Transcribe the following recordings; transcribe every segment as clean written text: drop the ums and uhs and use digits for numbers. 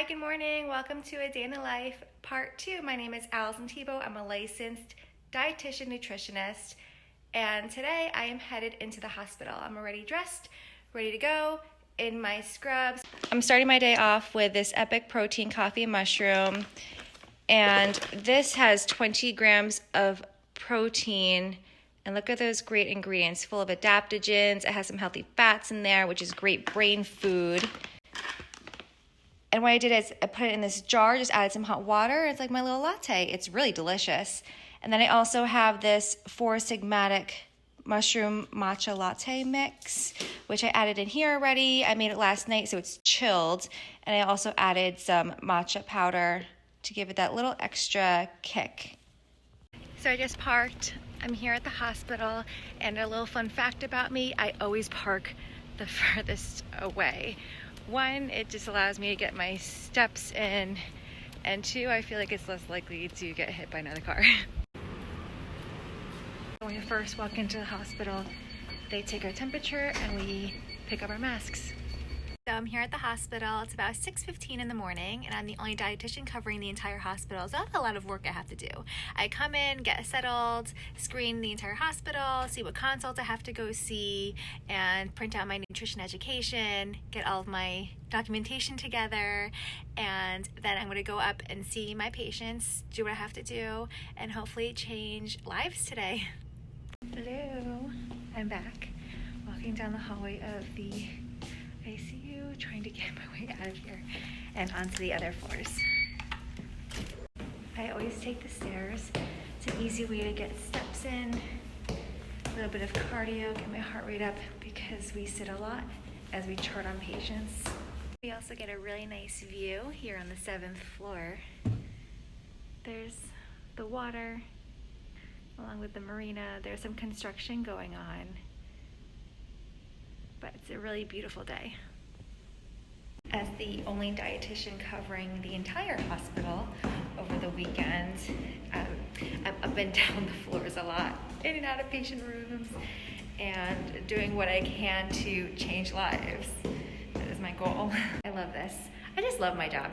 Hi, good morning. Welcome to A Day in the Life, Part 2. My name is Allison Tebow. I'm a licensed dietitian nutritionist, and today I am headed into the hospital. I'm already dressed, ready to go in my scrubs. I'm starting my day off with this Epic Protein Coffee and Mushroom, and this has 20 grams of protein. And look at those great ingredients, full of adaptogens. It has some healthy fats in there, which is great brain food. And what I did is I put it in this jar, just added some hot water. It's like my little latte. It's really delicious. And then I also have this 4 Sigmatic mushroom matcha latte mix, which I added in here already. I made it last night, so it's chilled. And I also added some matcha powder to give it that little extra kick. So I just parked. I'm here at the hospital. And a little fun fact about me, I always park the furthest away. 1, it just allows me to get my steps in, and 2, I feel like it's less likely to get hit by another car. When we first walk into the hospital, they take our temperature and we pick up our masks. So I'm here at the hospital. It's about 6:15 in the morning, and I'm the only dietitian covering the entire hospital, so I have a lot of work I have to do. I come in, get settled, screen the entire hospital, see what consults I have to go see, and print out my nutrition education, get all of my documentation together, and then I'm going to go up and see my patients, do what I have to do, and hopefully change lives today. Hello, I'm back, walking down the hallway of the ICU, trying to get my way out of here and onto the other floors. I always take the stairs. It's an easy way to get steps in, a little bit of cardio, get my heart rate up because we sit a lot as we chart on patients. We also get a really nice view here on the 7th floor. There's the water along with the marina. There's some construction going on, but it's a really beautiful day. As the only dietitian covering the entire hospital over the weekend, I'm up and down the floors a lot, in and out of patient rooms, and doing what I can to change lives. That is my goal. I love this. I just love my job.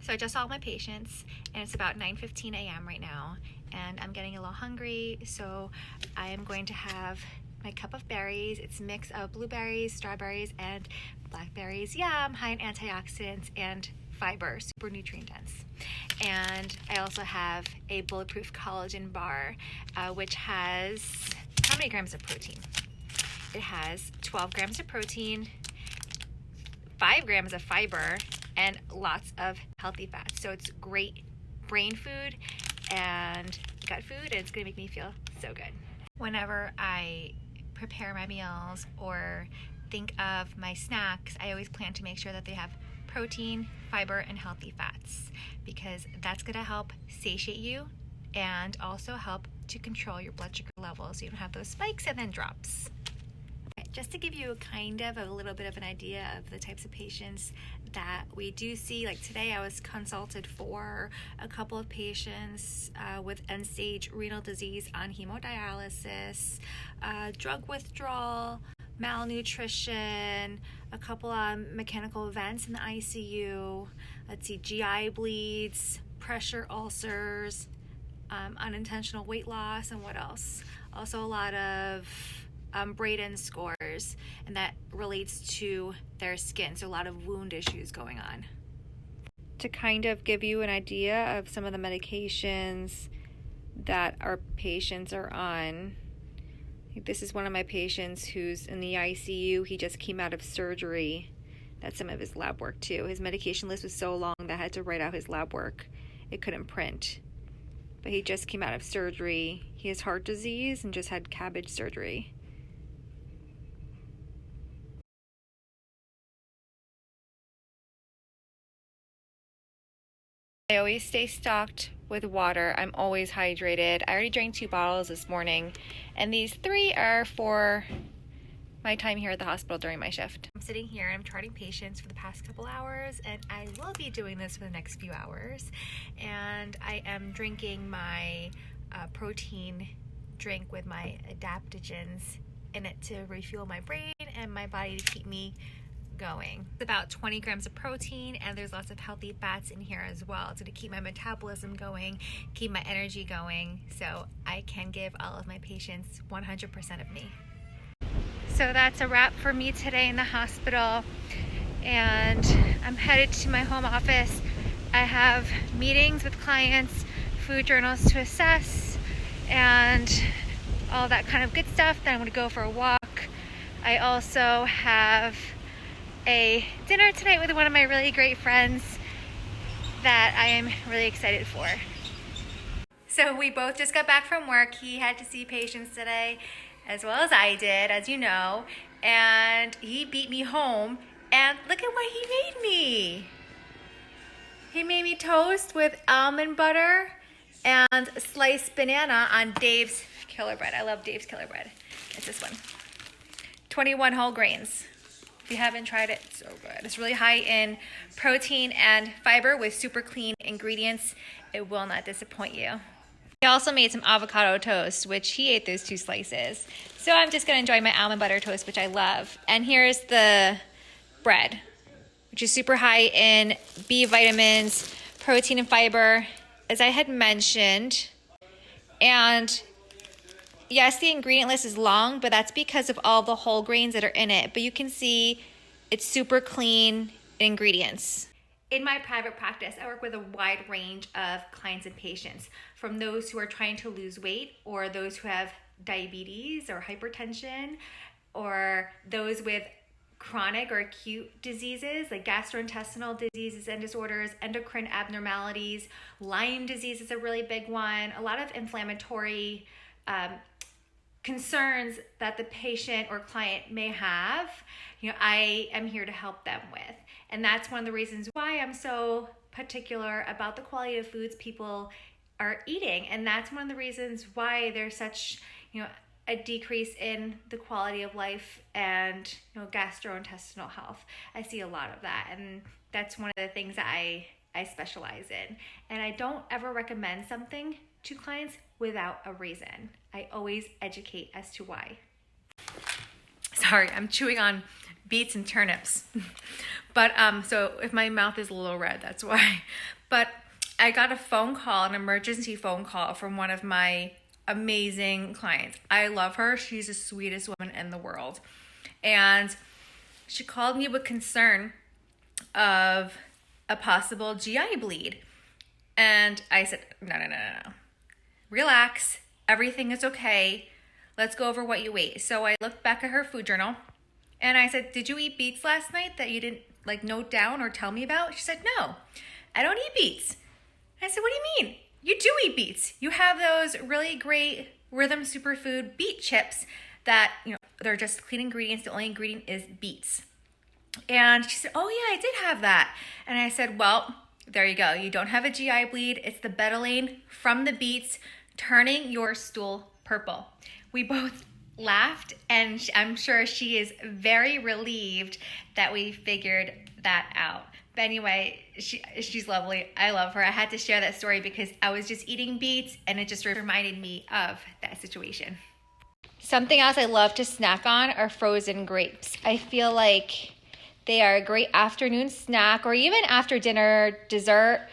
So I just saw my patients, and it's about 9:15 a.m. right now, and I'm getting a little hungry, so I am going to have my cup of berries. It's a mix of blueberries, strawberries, and blackberries. Yum, high in antioxidants and fiber, super nutrient dense. And I also have a bulletproof collagen bar, which has how many grams of protein? It has 12 grams of protein, 5 grams of fiber, and lots of healthy fats. So it's great brain food and gut food, and it's gonna make me feel so good. Whenever I prepare my meals or think of my snacks, I always plan to make sure that they have protein, fiber, and healthy fats, because that's going to help satiate you and also help to control your blood sugar levels so you don't have those spikes and then drops. Just to give you kind of a little bit of an idea of the types of patients that we do see, like today I was consulted for a couple of patients with end-stage renal disease on hemodialysis, drug withdrawal, malnutrition, a couple of mechanical events in the ICU, let's see, GI bleeds, pressure ulcers, unintentional weight loss, and what else? Also a lot of Braden scores, and that relates to their skin, so a lot of wound issues going on. To kind of give you an idea of some of the medications that our patients are on, this is one of my patients who's in the ICU. He just came out of surgery. That's some of his lab work too. His medication list was so long that I had to write out his lab work. It couldn't print. But he just came out of surgery. He has heart disease and just had cabbage surgery. I always stay stocked with water. I'm always hydrated. I already drank 2 bottles this morning, and these 3 are for my time here at the hospital during my shift. I'm sitting here and I'm charting patients for the past couple hours, and I will be doing this for the next few hours. And I am drinking my protein drink with my adaptogens in it to refuel my brain and my body to keep me going. It's about 20 grams of protein, and there's lots of healthy fats in here as well. It's going to keep my metabolism going, keep my energy going, so I can give all of my patients 100% of me. So that's a wrap for me today in the hospital, and I'm headed to my home office. I have meetings with clients, food journals to assess, and all that kind of good stuff. Then I'm going to go for a walk. I also have a dinner tonight with one of my really great friends that I am really excited for. So we both just got back from work. He had to see patients today, as well as I did, as you know, and he beat me home, and look at what he made me. He made me toast with almond butter and sliced banana on Dave's Killer Bread. I love Dave's Killer Bread. It's this one. 21 whole grains. If you haven't tried it, it's so good. It's really high in protein and fiber with super clean ingredients. It will not disappoint you. He also made some avocado toast, which he ate those 2 slices. So I'm just gonna enjoy my almond butter toast, which I love. And here's the bread, which is super high in B vitamins, protein and fiber, as I had mentioned. And yes, the ingredient list is long, but that's because of all the whole grains that are in it. But you can see it's super clean ingredients. In my private practice, I work with a wide range of clients and patients, from those who are trying to lose weight, or those who have diabetes or hypertension, or those with chronic or acute diseases like gastrointestinal diseases and disorders, endocrine abnormalities. Lyme disease is a really big one. A lot of inflammatory concerns that the patient or client may have, I am here to help them with. And that's one of the reasons why I'm so particular about the quality of foods people are eating. And that's one of the reasons why there's such, a decrease in the quality of life and, gastrointestinal health. I see a lot of that. And that's one of the things that I specialize in. And I don't ever recommend something to clients without a reason. I always educate as to why. Sorry, I'm chewing on beets and turnips. But so if my mouth is a little red, that's why. But I got a phone call, an emergency phone call from one of my amazing clients. I love her. She's the sweetest woman in the world. And she called me with concern of a possible GI bleed. And I said, no. Relax. Everything is okay. Let's go over what you ate. So I looked back at her food journal and I said, did you eat beets last night that you didn't note down or tell me about? She said, no, I don't eat beets. I said, what do you mean? You do eat beets. You have those really great Rhythm Superfood beet chips that, they're just clean ingredients. The only ingredient is beets. And she said, oh yeah, I did have that. And I said, well, there you go. You don't have a GI bleed. It's the betalain from the beets turning your stool purple. We both laughed, and I'm sure she is very relieved that we figured that out. But anyway, she's lovely. I love her. I had to share that story because I was just eating beets and it just reminded me of that situation. Something else I love to snack on are frozen grapes. I feel like they are a great afternoon snack or even after dinner dessert,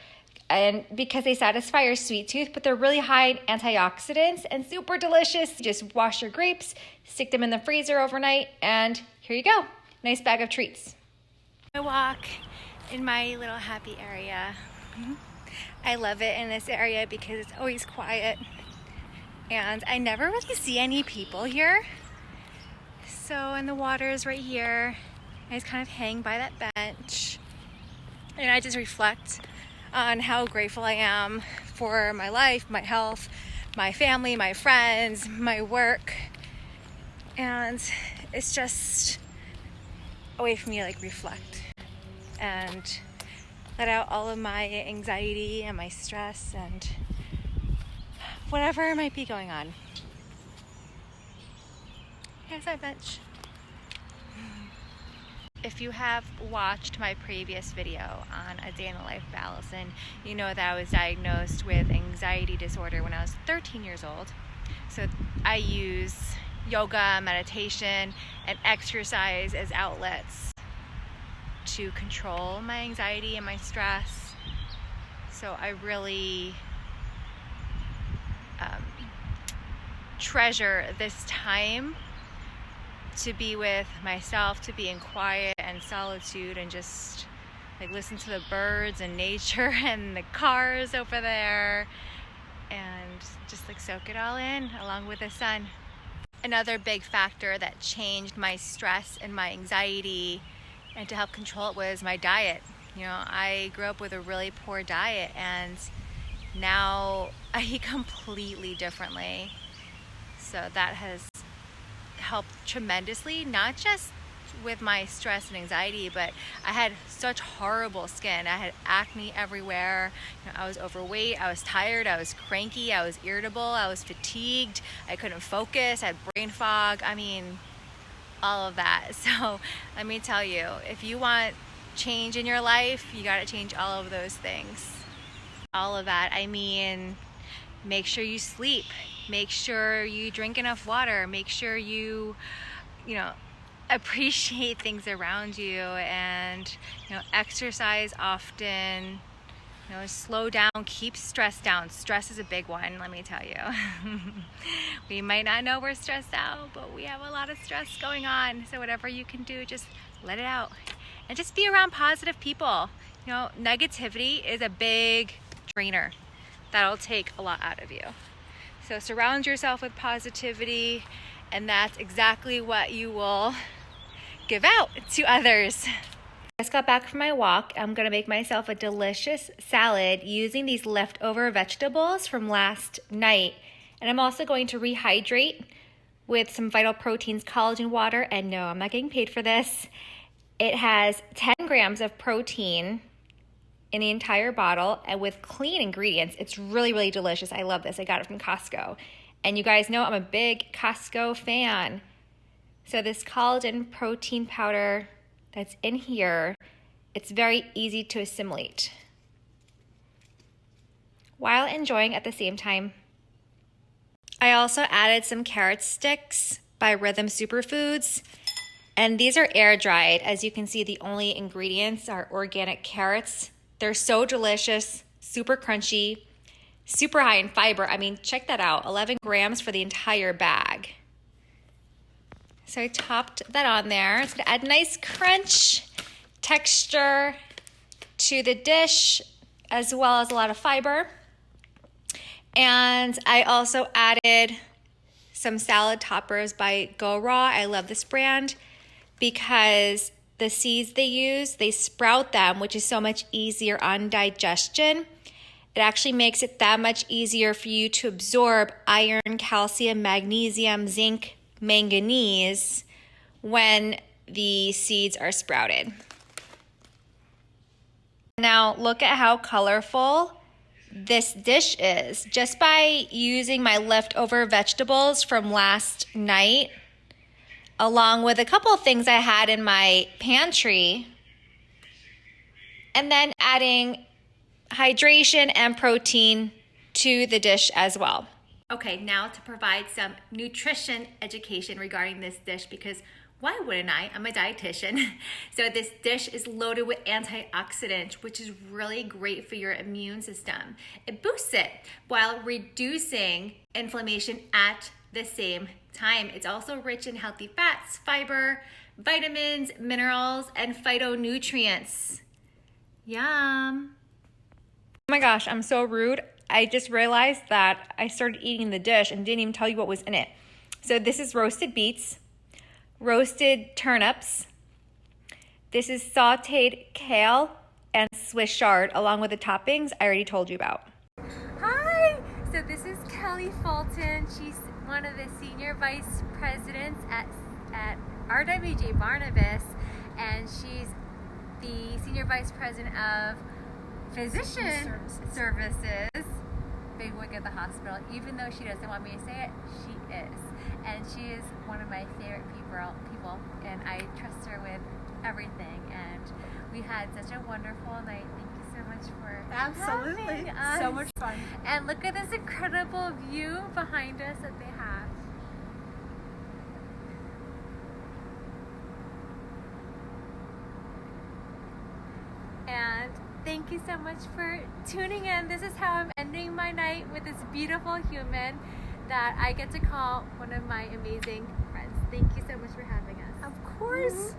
and because they satisfy your sweet tooth, but they're really high in antioxidants and super delicious. Just wash your grapes, stick them in the freezer overnight, and here you go. Nice bag of treats. I walk in my little happy area. I love it in this area because it's always quiet and I never really see any people here. So, and the water is right here. I just kind of hang by that bench and I just reflect on how grateful I am for my life, my health, my family, my friends, my work. And it's just a way for me to reflect and let out all of my anxiety and my stress and whatever might be going on. Here's our bench. If you have watched my previous video on a day in the life of Allison, you know that I was diagnosed with anxiety disorder when I was 13 years old. So I use yoga, meditation, and exercise as outlets to control my anxiety and my stress. So I really treasure this time to be with myself, to be in quiet and solitude and just like listen to the birds and nature and the cars over there and just like soak it all in along with the sun. Another big factor that changed my stress and my anxiety and to help control it was my diet. You know, I grew up with a really poor diet and now I eat completely differently. So that has helped tremendously, not just with my stress and anxiety, but I had such horrible skin. I had acne everywhere. You know, I was overweight, I was tired, I was cranky, I was irritable, I was fatigued, I couldn't focus, I had brain fog. I mean, all of that. So let me tell you, if you want change in your life, you got to change all of those things. All of that, I mean, make sure you sleep, make sure you drink enough water, make sure you appreciate things around you, and exercise often, slow down, keep stress down. Stress is a big one, let me tell you. We might not know we're stressed out, but we have a lot of stress going on. So whatever you can do, just let it out and just be around positive people. Negativity is a big drainer. That'll take a lot out of you. So surround yourself with positivity, and that's exactly what you will give out to others. I just got back from my walk. I'm gonna make myself a delicious salad using these leftover vegetables from last night. And I'm also going to rehydrate with some Vital Proteins collagen water. And no, I'm not getting paid for this. It has 10 grams of protein in the entire bottle and with clean ingredients. It's really, really delicious. I love this. I got it from Costco. And you guys know I'm a big Costco fan. So this collagen protein powder that's in here, it's very easy to assimilate while enjoying at the same time. I also added some carrot sticks by Rhythm Superfoods, and these are air dried. As you can see, the only ingredients are organic carrots. They're so delicious, super crunchy, super high in fiber. I mean, check that out, 11 grams for the entire bag. So I topped that on there. It's gonna add nice crunch texture to the dish, as well as a lot of fiber. And I also added some salad toppers by Go Raw. I love this brand because the seeds they use, they sprout them, which is so much easier on digestion. It actually makes it that much easier for you to absorb iron, calcium, magnesium, zinc, manganese when the seeds are sprouted. Now look at how colorful this dish is. Just by using my leftover vegetables from last night, along with a couple of things I had in my pantry, and then adding hydration and protein to the dish as well. Okay, now to provide some nutrition education regarding this dish, because why wouldn't I? I'm a dietitian. So this dish is loaded with antioxidants, which is really great for your immune system. It boosts it while reducing inflammation at the same time. It's also rich in healthy fats, fiber, vitamins, minerals, and phytonutrients. Yum. Oh my gosh, I'm so rude. I just realized that I started eating the dish and didn't even tell you what was in it. So this is roasted beets, roasted turnips. This is sauteed kale and Swiss chard, along with the toppings I already told you about. Hi, so this is Kelly Fulton. She's one of the senior vice presidents at RWJ Barnabas, and she's the senior vice president of Physician Services. Big wig at the hospital. Even though she doesn't want me to say it, she is. And she is one of my favorite people, and I trust her with everything. And we had such a wonderful night. Thank you so much for having us. So much fun. And look at this incredible view behind us that they have. thank you so much for tuning in. This is how I'm ending my night with this beautiful human that I get to call one of my amazing friends. Thank you so much for having us. Of course.